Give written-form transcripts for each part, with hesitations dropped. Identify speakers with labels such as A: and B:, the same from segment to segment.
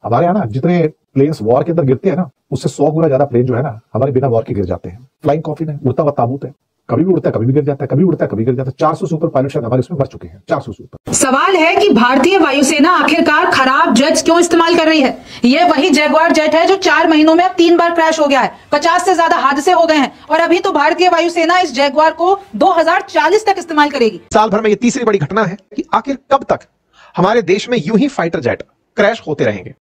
A: हमारे यहाँ ना जितने प्लेन्स वॉर के अंदर गिरते हैं ना, उससे 100 गुना ज्यादा प्लेन जो है ना हमारे बिना वॉर के गिर जाते हैं। फ्लाइंग कॉफिन है, उड़ता हुआ ताबूत है, कभी भी उड़ता है कभी भी गिर जाता है, कभी उड़ता है कभी गिर जाता है। 400 से ऊपर पायलट शायद हमारे इसमें मर चुके हैं, 400 से ऊपर।
B: सवाल है कि भारतीय वायुसेना आखिरकार खराब जेट्स क्यों इस्तेमाल कर रही है। ये वही जैगवार जेट है जो 4 महीनों में अब 3 बार क्रैश हो गया है, 50 से ज्यादा हादसे हो गए हैं और अभी तो भारतीय वायुसेना इस जैगवार को 2040 तक इस्तेमाल करेगी।
C: साल भर में ये तीसरी बड़ी घटना है कि आखिर कब तक हमारे देश में यूं ही फाइटर जेट क्रैश होते रहेंगे।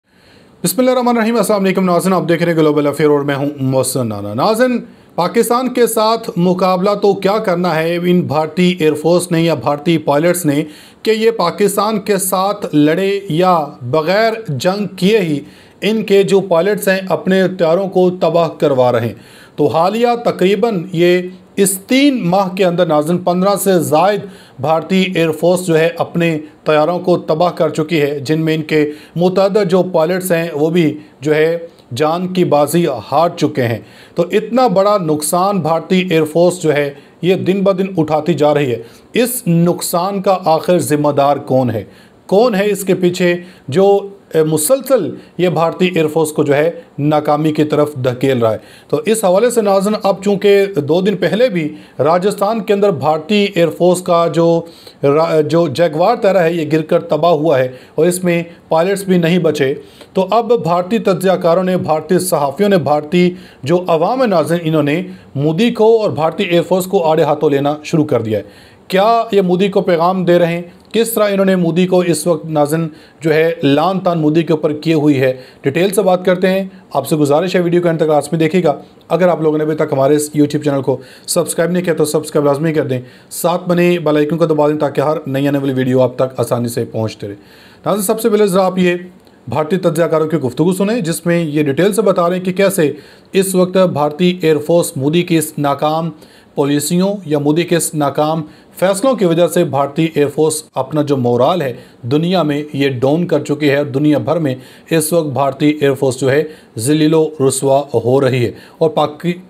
D: बिस्मिल्लाहिर्रहमानिर्रहीम, अस्सलाम वालेकुम नाज़रीन, आप देख रहे हैं ग्लोबल अफेयर और मैं हूं मोहसिन नाना। नाज़रीन, पाकिस्तान के साथ मुकाबला तो क्या करना है इन भारतीय एयरफोर्स ने या भारतीय पायलट्स ने कि ये पाकिस्तान के साथ लड़े या बग़ैर जंग किए ही इनके जो पायलट्स हैं अपने हथियारों को तबाह करवा रहे हैं। तो हालिया तकरीबन ये इस 3 माह के अंदर नाज़रीन 15 से ज़ायद भारतीय एयरफोर्स जो है अपने तैयारों को तबाह कर चुकी है, जिनमें इनके मुतअद्दिद जो पायलट्स हैं वो भी जो है जान की बाजी हार चुके हैं। तो इतना बड़ा नुकसान भारतीय एयरफोर्स जो है ये दिन ब दिन उठाती जा रही है। इस नुकसान का आखिर ज़िम्मेदार कौन है, कौन है इसके पीछे जो मुसलसल ये भारतीय एयरफोर्स को जो है नाकामी की तरफ धकेल रहा है। तो इस हवाले से नाज़रीन, अब चूँकि 2 दिन पहले भी राजस्थान के अंदर भारतीय एयरफोर्स का जो जैगवार तैयारा है ये गिरकर तबाह हुआ है और इसमें पायलट्स भी नहीं बचे। तो अब भारतीय तज्ज़ियाकारों ने, भारतीय सहाफ़ियों ने, भारतीय जो अवाम है नाज़रीन, इन्होंने मोदी को और भारतीय एयरफोर्स को आड़े हाथों लेना शुरू कर दिया है। क्या ये मोदी को पैगाम दे रहे हैं, किस तरह इन्होंने मोदी को इस वक्त नाज़रीन जो है लान तान मोदी के ऊपर किए हुई है, डिटेल से बात करते हैं। आपसे गुजारिश है वीडियो को अंत तक लास्ट में देखिएगा। अगर आप लोगों ने अभी तक हमारे इस यूट्यूब चैनल को सब्सक्राइब नहीं किया तो सब्सक्राइब लाजमी कर दें, साथ बने बेल आइकन को दबा दें ताकि हर नई आने वाली वीडियो आप तक आसानी से पहुँचते रहे। नाज़रीन, सबसे पहले ज़रा आप ये भारतीय तज्ज़ियाकारों की गुफ्तगू सुने जिसमें ये डिटेल से बता रहे हैं कि कैसे इस वक्त भारतीय एयरफोर्स मोदी की इस नाकाम पॉलिसियों या मोदी के इस नाकाम फैसलों की वजह से भारतीय एयरफोर्स अपना जो मोराल है दुनिया में ये डाउन कर चुकी है। दुनिया भर में इस वक्त भारतीय एयरफोर्स जो है ज़लीलो रुस्वा हो रही है और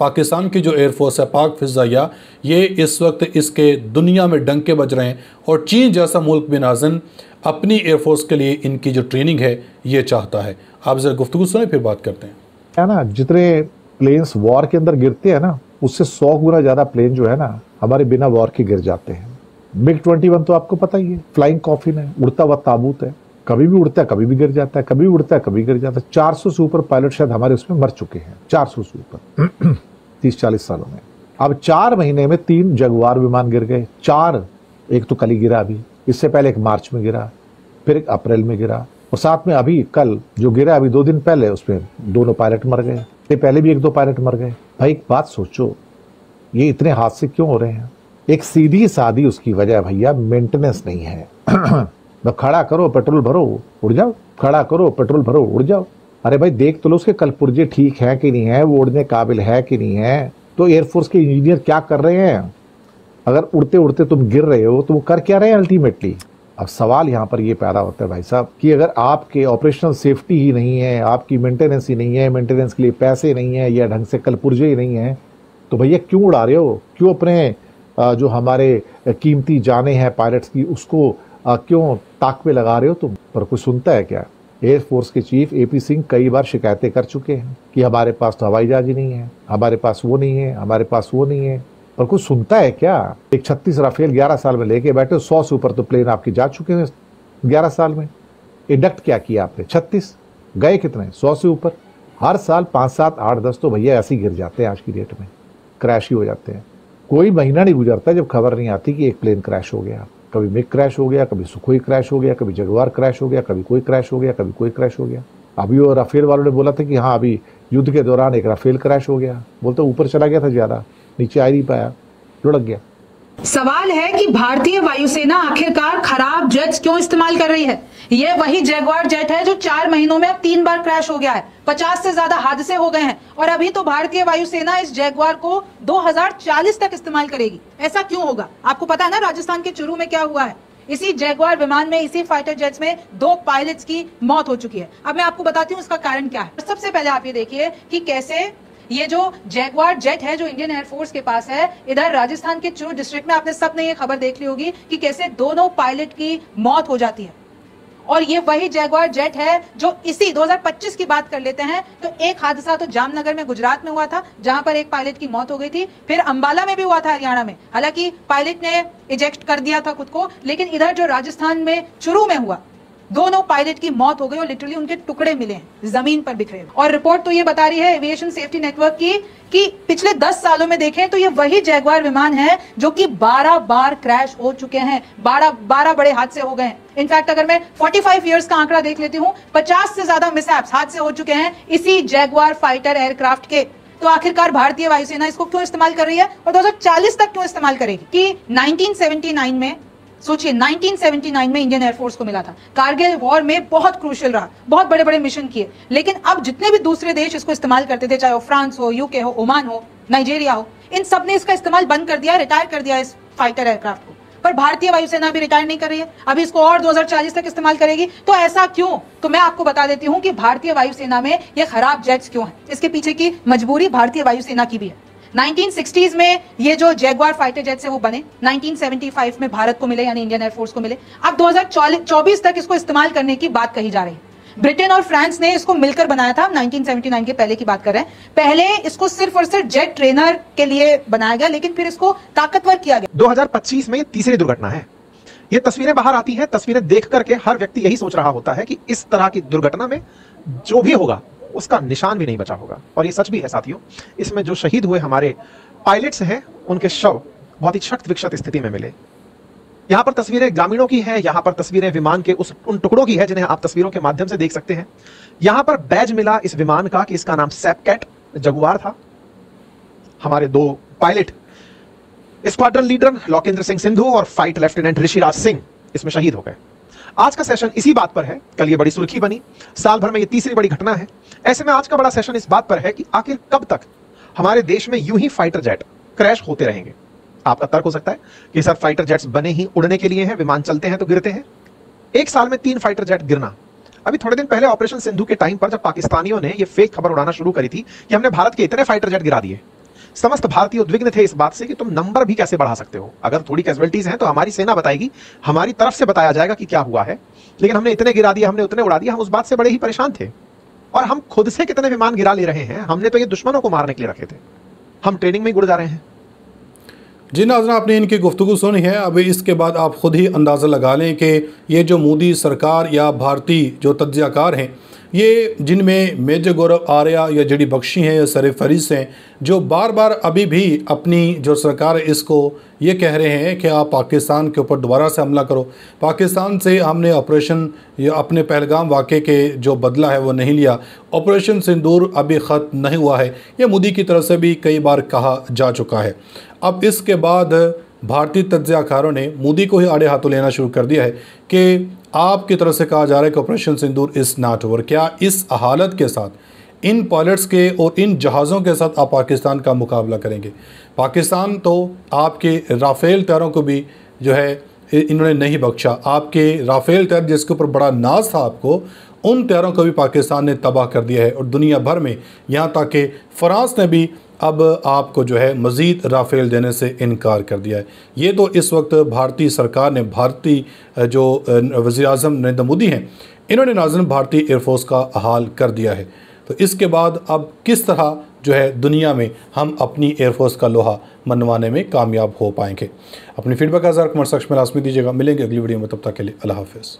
D: पाकिस्तान की जो एयरफोर्स है पाक फ़िज़ाइया, ये इस वक्त इसके दुनिया में डंके बज रहे हैं और चीन जैसा मुल्क भी नाज़रीन अपनी एयरफोर्स के लिए इनकी जो ट्रेनिंग है ये चाहता है। आप ज़रा गुफ्तगू सुने फिर बात करते हैं।
A: है ना, जितने प्लेन्स वॉर के अंदर गिरते हैं ना, उससे 100 गुना ज्यादा प्लेन जो है ना हमारे बिना वॉर के गिर जाते हैं। MiG-21 तो आपको पता ही है, फ्लाइंग कॉफिन है, उड़ता हुआ ताबूत है, कभी भी उड़ता है कभी भी गिर जाता है, कभी भी उड़ता है कभी गिर जाता है। 400 से ऊपर पायलट शायद हमारे उसमें मर चुके हैं, 400 से ऊपर 30-40 सालों में। अब 4 महीने में 3 जगुआर विमान गिर गए। 4, एक तो कल ही गिरा, अभी इससे पहले एक मार्च में गिरा, फिर एक अप्रैल में गिरा और साथ में अभी कल जो गिरा अभी 2 दिन पहले उसमें 2 पायलट मर गए। पहले भी 1-2 पायलट मर गए। भाई एक बात सोचो, ये इतने हादसे क्यों हो रहे हैं? एक सीधी सादी उसकी वजह भैया मेंटेनेंस नहीं है। तो खड़ा करो पेट्रोल भरो उड़ जाओ, खड़ा करो पेट्रोल भरो उड़ जाओ। अरे भाई देख तो लो उसके कल पुर्जे ठीक है कि नहीं है, वो उड़ने काबिल है कि नहीं है। तो एयरफोर्स के इंजीनियर क्या कर रहे हैं? अगर उड़ते उड़ते तुम गिर रहे हो तो वो कर क्या रहे हैं अल्टीमेटली? अब सवाल यहाँ पर ये पैदा होता है भाई साहब कि अगर आपके ऑपरेशनल सेफ्टी ही नहीं है, आपकी मेंटेनेंस ही नहीं है, मेंटेनेंस के लिए पैसे नहीं है या ढंग से कल पुर्जे ही नहीं है, तो भैया क्यों उड़ा रहे हो? क्यों अपने जो हमारे कीमती जाने हैं पायलट्स की उसको क्यों ताक पे लगा रहे हो तुम? पर कोई सुनता है क्या? एयरफोर्स के चीफ AP सिंह कई बार शिकायतें कर चुके हैं कि हमारे पास तो हवाई जहाज ही नहीं है, हमारे पास वो नहीं है, हमारे पास वो नहीं है। पर कुछ सुनता है क्या? एक 36 राफेल 11 साल में लेके बैठे, 100 से ऊपर तो प्लेन आपके जा चुके हैं 11 साल में। इडक्ट क्या किया आपने? 36 गए कितने? 100 से ऊपर। हर साल 5, 7, 8, 10 तो भैया ऐसे ही गिर जाते हैं, आज की डेट में क्रैश ही हो जाते हैं। कोई महीना नहीं गुजरता जब खबर नहीं आती कि एक प्लेन क्रैश हो गया। कभी मिग क्रैश हो गया, कभी सुखोई क्रैश हो गया, कभी जगुआर क्रैश हो गया, कभी कोई क्रैश हो गया, कभी कोई क्रैश हो गया। अभी वो राफेल वालों ने बोला था कि हाँ अभी युद्ध के दौरान एक राफेल क्रैश हो गया, बोलते ऊपर चला गया था, ज्यादा नीचे आ नहीं पाया, लुढ़क गया।
B: सवाल है कि भारतीय वायुसेना आखिरकार खराब जेट्स क्यों इस्तेमाल कर रही है। ये वही जैगवार जेट है जो 4 महीनों में अब 3 बार क्रैश हो गया है, 50 से ज्यादा हादसे हो गए हैं और अभी तो भारतीय वायुसेना इस जैगवार को 2040 तक इस्तेमाल करेगी। ऐसा क्यों होगा? आपको पता है ना राजस्थान के चुरू में क्या हुआ है। इसी जैगवार विमान में, इसी फाइटर जेट्स में 2 पायलट्स की मौत हो चुकी है। अब मैं आपको बताती हूँ इसका कारण क्या है। सबसे पहले आप ये देखिए कि कैसे ये जो जैगवार जेट है जो इंडियन एयरफोर्स के पास है, इधर राजस्थान के चुरू डिस्ट्रिक्ट में आपने सबने ये खबर देख ली होगी कि कैसे दोनों पायलट की मौत हो जाती है और ये वही जैगवार जेट है जो इसी 2025 की बात कर लेते हैं तो एक हादसा तो जामनगर में गुजरात में हुआ था जहां पर एक पायलट की मौत हो गई थी, फिर अंबाला में भी हुआ था हरियाणा में, हालांकि पायलट ने इजेक्ट कर दिया था खुद को, लेकिन इधर जो राजस्थान में चुरू में हुआ दोनों पायलट की मौत हो गई और लिटरली उनके टुकड़े मिले हैं जमीन पर बिखरे। और रिपोर्ट तो ये बता रही है एविएशन सेफ्टी नेटवर्क की कि पिछले 10 सालों में देखें तो ये वही जैगवार विमान है जो कि 12 बार क्रैश हो चुके हैं, 12 बड़े हादसे हो गए हैं। इनफैक्ट अगर मैं 45 इयर्स का आंकड़ा देख लेती हूं, 50 से ज्यादा मिसहैप्स हादसे हो चुके हैं इसी जैगवार फाइटर एयरक्राफ्ट के। तो आखिरकार भारतीय वायुसेना इसको क्यों इस्तेमाल कर रही है और 2040 तक क्यों इस्तेमाल करेगी? कि 1979 में सोचिए 1979 में इंडियन एयरफोर्स को मिला था, कारगिल वॉर में बहुत क्रूशियल रहा, बहुत बड़े बड़े मिशन किए, लेकिन अब जितने भी दूसरे देश इसको इस्तेमाल करते थे, चाहे वो फ्रांस हो, यूके हो, ओमान हो, नाइजीरिया हो, इन सब ने इसका इस्तेमाल बंद कर दिया, रिटायर कर दिया इस फाइटर एयरक्राफ्ट को। पर भारतीय वायुसेना भी रिटायर नहीं कर रही है, अभी इसको और 2040 तक इस्तेमाल करेगी। तो ऐसा क्यों? तो मैं आपको बता देती हूं कि भारतीय वायुसेना में ये खराब जेट्स क्यों हैं। इसके पीछे की मजबूरी भारतीय वायुसेना की भी है। 1960s में ये जो जैगवार फाइटर जेट्स है वो बने, 1975 में भारत को मिले यानी इंडियन एयरफोर्स को मिले। अब 2024 तक इसको इस्तेमाल करने की बात कही जा रही है। ब्रिटेन और फ्रांस ने इसको मिलकर बनाया था, 1979 के पहले की बात कर रहे हैं। पहले इसको सिर्फ और सिर्फ जेट ट्रेनर के लिए बनाया गया, लेकिन फिर इसको ताकतवर किया गया।
C: 2025 में ये तीसरी दुर्घटना है। ये तस्वीरें बाहर आती हैं, तस्वीरें देख करके हर व्यक्ति यही सोच रहा होता है कि इस तरह की दुर्घटना में जो भी होगा उसका निशान भी नहीं बचा होगा। और ये सच भी है साथियों। इसमें जो शहीद हुए हमारे पायलट्स हैं उनके शव बहुत ही क्षत विक्षत स्थिति में मिले। यहां पर तस्वीरें ग्रामीणों की है, यहां पर तस्वीरें विमान के उन टुकड़ों की है जिन्हें आप तस्वीरों के माध्यम से देख सकते हैं। यहां पर बैज मिला इस विमान का कि इसका नाम सैपकैट जगुआर था। हमारे 2 pilot squadron leader Lokendra Singh Sindhu और फ्लाइट लेफ्टिनेंट ऋषिराज सिंह इसमें शहीद हो गए। आज का सेशन इसी बात पर है, कल ये बड़ी सुर्खी बनी, साल भर में ये तीसरी बड़ी घटना है। ऐसे में आज का बड़ा सेशन इस बात पर है कि आखिर कब तक हमारे देश में यूं ही फाइटर जेट क्रैश होते रहेंगे। आपका तर्क हो सकता है कि सर फाइटर जेट्स बने ही उड़ने के लिए हैं, विमान चलते हैं तो गिरते हैं। एक साल में 3 फाइटर जेट गिरना। अभी थोड़े दिन पहले ऑपरेशन सिंधु के टाइम पर जब पाकिस्तानियों ने ये फेक खबर उड़ाना शुरू करी थी कि हमने भारत के इतने फाइटर जेट गिरा दिए, समस्त भारतीय उद्विग्न थे इस बात से कि तुम नंबर भी कैसे बढ़ा सकते हो। अगर थोड़ी कैजुअलिटीज हैं तो हमारी सेना बताएगी, हमारी तरफ से बताया जाएगा कि क्या हुआ है, लेकिन हमने इतने गिरा दिया, हमने उतने उड़ा दिया। हम उस बात से बड़े ही परेशान थे। और हम खुद से कितने विमान गिरा ले रहे हैं, हमने तो ये दुश्मनों को मारने के लिए रखे थे, हम ट्रेनिंग में गुड़ जा रहे हैं।
D: जी नाज़रीन, आपने इनकी गुफ्तगू सुनी है। अभी इसके बाद आप खुद ही अंदाज़ा लगा लें कि ये जो मोदी सरकार या भारतीय जो तज्ज़ियाकार हैं, ये जिनमें मेजर गौरव आर्या या जेडी बख्शी हैं या सर फहरिस्त हैं, जो बार बार अभी भी अपनी जो सरकार है इसको ये कह रहे हैं कि आप पाकिस्तान के ऊपर दोबारा से हमला करो। पाकिस्तान से हमने ऑपरेशन या अपने पहलगाम वाक़े के जो बदला है वो नहीं लिया, ऑपरेशन सिंदूर अभी ख़त्म नहीं हुआ है, ये मोदी की तरफ से भी कई बार कहा जा चुका है। अब इसके बाद भारतीय तज्ज़ियाकारों ने मोदी को ही आड़े हाथों लेना शुरू कर दिया है कि आपकी तरफ से कहा जा रहा है कि operation Sindoor is not over. क्या इस हालत के साथ, इन पायलट्स के और इन जहाज़ों के साथ आप पाकिस्तान का मुकाबला करेंगे? पाकिस्तान तो आपके राफेल टैयरों को भी जो है इन्होंने नहीं बख्शा। आपके राफेल टैयर जिसके ऊपर बड़ा नाज था आपको, उन टैयरों को भी पाकिस्तान ने तबाह कर दिया है। और दुनिया भर में यहाँ तक कि फ्रांस ने भी अब आपको जो है मज़ीद राफेल देने से इनकार कर दिया है। ये तो इस वक्त भारतीय सरकार ने, भारतीय जो वज़ीर-ए-आज़म नरेंद्र मोदी हैं, इन्होंने नाज़रीन भारतीय एयरफोर्स का हाल कर दिया है। तो इसके बाद अब किस तरह जो है दुनिया में हम अपनी एयरफोर्स का लोहा मनवाने में कामयाब हो पाएंगे? अपनी फीडबैक का कमेंट सेक्शन में लाज़मी दीजिएगा। मिलेंगे अगली वीडियो में, तब तक के लिए अल्लाह हाफ़िज़।